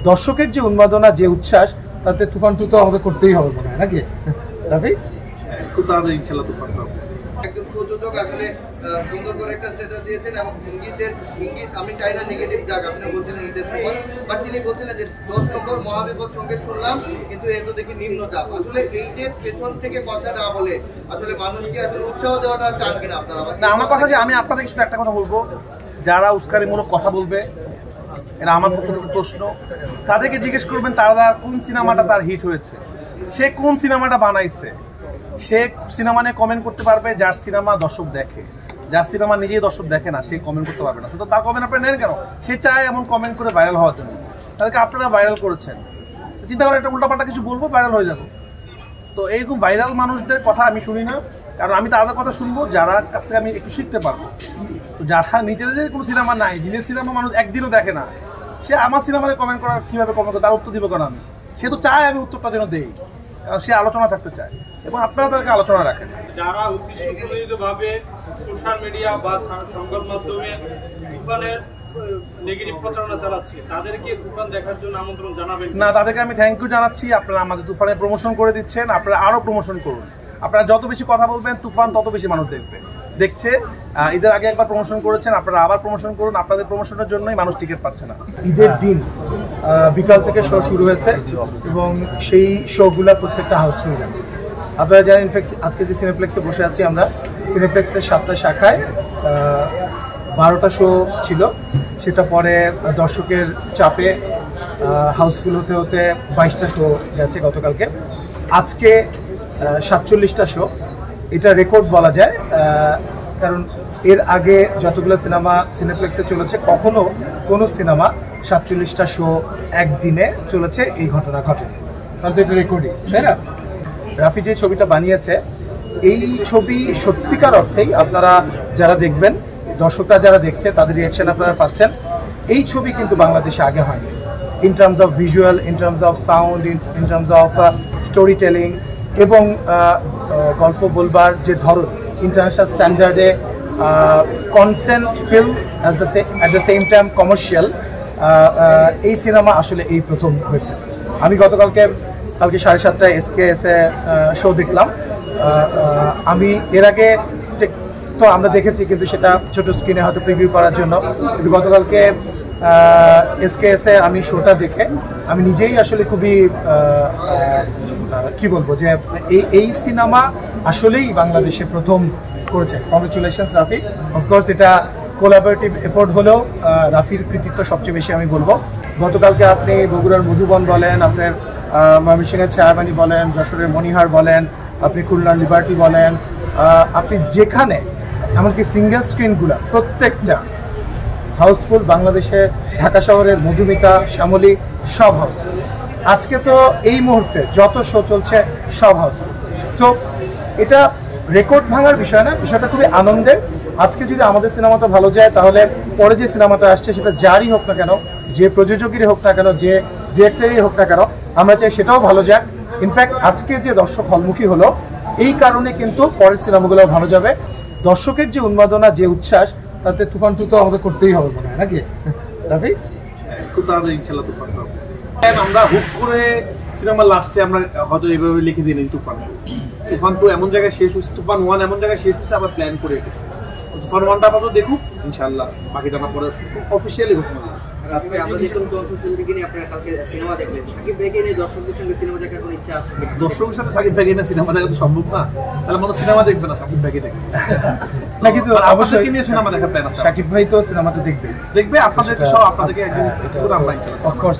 দর্শকের যে উন্মাদনা, যে উচ্ছ্বাস, তাতে তুফান 2 তো আমাদের করতেই হবে মনে হয়, নাকি রাফি? খুব তাড়াতাড়ি ইনশাআল্লাহ তুফান পাবো। একজন প্রযোজক আসলে সুন্দর করে একটা স্ট্যাটাস দিয়েছেন এবং ইঙ্গিত আমি চাই না নেগেটিভ যাক, আপনি বলছিলেন ঈদের সময়, বাট তিনি বলছিলেন যে 10 নম্বর মহাবিপদ সংকেত শুনলাম কিন্তু এ তো দেখি নিম্নচাপ। আসলে এই যে পেছন থেকে কথা না বলে আসলে মানুষকে আসলে উৎসাহ দেওয়াটা চান কিনা আপনারা? না, আমার কথা যে আমি আপনাদের শুধু একটা কথা বলবো, যারা উস্কানিমূলক কথা বলবে, এটা আমার পক্ষ থেকে প্রশ্ন, তাদেরকে জিজ্ঞেস করবেন তারা কোন সিনেমাটা তার হিট হয়েছে, সে কোন সিনেমাটা বানাইছে। সে সিনেমা নিয়ে কমেন্ট করতে পারবে যার সিনেমা দর্শক দেখে, যার সিনেমা নিজেই দর্শক দেখে না সে কমেন্ট করতে পারবে না। শুধু তার কমেন্ট আপনি নেন কেন? সে চায় এমন কমেন্ট করে ভাইরাল হওয়ার জন্য। তাদেরকে আপনারা ভাইরাল করেছেন, চিন্তা করে একটা উল্টাপাল্টা কিছু বলবো, ভাইরাল হয়ে যাবো। তো এইরকম ভাইরাল মানুষদের কথা আমি শুনি না, কারণ আমি তাদের কথা শুনবো যারা কাছ থেকে আমি একটু শিখতে পারবো। তো যারা নিজেদের কোনো সিনেমা নাই, দিনের সিনেমা মানুষ একদিনও দেখে না, সে আমার সিনেমাতে কমেন্ট করার কীভাবে কমেন্ট করে তার উত্তর দিব কেন? আমি সে তো চায় আমি উত্তরটা যেন দেই, কারণ সে আলোচনা থাকতে চায় এবং আপনারা তাদেরকে আলোচনা রাখেন। যারা উদ্দেশ্যপ্রণোদিতভাবে সোশ্যাল মিডিয়া বা সংবাদ মাধ্যমে তুফানের নেগেটিভ প্রচারণা চালাচ্ছে, তাদেরকে তুফান দেখার জন্য আমন্ত্রণ জানাবেন না? তাদেরকে আমি থ্যাংক ইউ জানাচ্ছি। আপনারা আমাদের তুফানের প্রমোশন করে দিচ্ছেন, আপনারা আরও প্রমোশন করুন। আপনারা যত বেশি কথা বলবেন তুফান তত বেশি মানুষ দেখছে। ঈদের আগে একবার প্রমোশন করেছেন, আপনারা আবার প্রমোশন করুন। আপনাদের প্রমোশনের জন্যই মানুষ টিকিট পাচ্ছে না। ঈদের দিন বিকাল থেকে শো শুরু হয়েছে এবং সেই শোগুলা প্রত্যেকটা হাউসফুল গেছে। আপনারা জানেন, ইনফ্যাক্ট আজকে যে সিনেপ্লেক্সে বসে আছি আমরা, সিনেপ্লেক্সের 7টা শাখায় 12টা শো ছিল, সেটা পরে দর্শকের চাপে হাউসফুল হতে হতে 22টা শো গেছে গতকালকে। আজকে 47টা শো, এটা রেকর্ড বলা যায়, কারণ এর আগে যতগুলো সিনেমা সিনেপ্লেক্সে চলেছে কখনো কোনো সিনেমা 47টা শো একদিনে চলেছে এই ঘটনা ঘটেনি, কারণ তো এটা রেকর্ডই, তাই না? রাফি যে ছবিটা বানিয়েছে, এই ছবি সত্যিকার অর্থেই আপনারা যারা দেখবেন, দর্শকরা যারা দেখছে তাদের রিয়াকশন আপনারা পাচ্ছেন। এই ছবি কিন্তু বাংলাদেশে আগে হয়নি, in terms of visual, in terms of sound, in terms of story telling এবং গল্প বলবার যে ধরন, ইন্টারন্যাশনাল স্ট্যান্ডার্ডে content film at the same time commercial, এই সিনেমা আসলে এই প্রথম হয়েছে। আমি কালকে 7:30টায় SKS-এ শো দেখলাম। আমি এর আগে তো আমরা দেখেছি, কিন্তু সেটা ছোট স্ক্রিনে হয়তো প্রিভিউ করার জন্য, কিন্তু গতকালকে SKS-এ আমি শোটা দেখে আমি নিজেই আসলে খুবই কি বলবো, যে এই সিনেমা আসলেই বাংলাদেশে প্রথম করেছে। কংগ্রেচুলেশনস রাফি। অফকোর্স এটা কোলাবোরেটিভ এফোর্ট হলেও রাফির কৃতিত্ব সবচেয়ে বেশি আমি বলবো। গতকালকে আপনি বগুড়ার মধুবন বলেন, আপনার ময়মনসিংহের ছায়াবানি বলেন, যশোরের মণিহার বলেন, আপনি খুলনার লিবার্টি বলেন, আপনি যেখানে, এমনকি সিঙ্গেল স্ক্রিনগুলো প্রত্যেকটা হাউসফুল। বাংলাদেশে ঢাকা শহরের মধুমিতা, শ্যামলী সব হাউসফুল। আজকে তো এই মুহূর্তে যত শো চলছে সব হাউসফুল। সো এটা রেকর্ড ভাঙার বিষয় না, বিষয়টা খুবই আনন্দের। আজকে যদি আমাদের সিনেমাটা ভালো যায়, তাহলে পরে যে সিনেমাটা আসছে সেটা যারই হোক না কেন, যে প্রযোজকেরই হোক না কেন, যে ডিরেক্টরই হোক না কেন, আমরা চাই সেটাও ভালো যাক। ইনফ্যাক্ট আজকে যে দর্শক হলমুখী হলো, এই কারণে কিন্তু পরের সিনেমাগুলো ভালো যাবে। দর্শকের যে উন্মাদনা, যে উচ্ছ্বাস, তাতে তুফান 2 তো আমাদের করতেই হবে মনে হয়, নাকি রাফি? খুব তাড়াতাড়ি ইনশাআল্লাহ তুফান পাবো। আমরা হুক করে সিনেমার লাস্টে আমরা হয়তো এইভাবে লিখে দিই তুফান 2 এমন জায়গায় শেষ হচ্ছে, তুফান 1 এমন জায়গায় শেষ হচ্ছে, আমরা প্ল্যান করে রেখেছি। তুফান 1টা আপাতত দেখুক, ইনশাআল্লাহ বাকিটা আমরা পরে অফিসিয়ালি ঘোষণা করব। আমরা দেখুন চলচ্চিত্রকে নিয়ে আপনারা কালকে সিনেমা দেখলেন, সাকিব ভাইকে নিয়ে দর্শকদের সঙ্গে সিনেমা দেখার কোনো ইচ্ছা আছে? দর্শকের সাথে সাকিব ভাইকে নিয়ে সিনেমা দেখা তো সম্ভব না, তাহলে মানুষ সিনেমা দেখবে না, সাকিব ভাইকে দেখবে না। কিন্তু অবশ্যই নিয়ে সিনেমা দেখার প্ল্যান আছে। সাকিব ভাই তো সিনেমাটা দেখবে, আপনাদেরকে সব আপনাদেরকে একদিন পুরো আমরা ইনশাআল্লাহ অফকোর্স।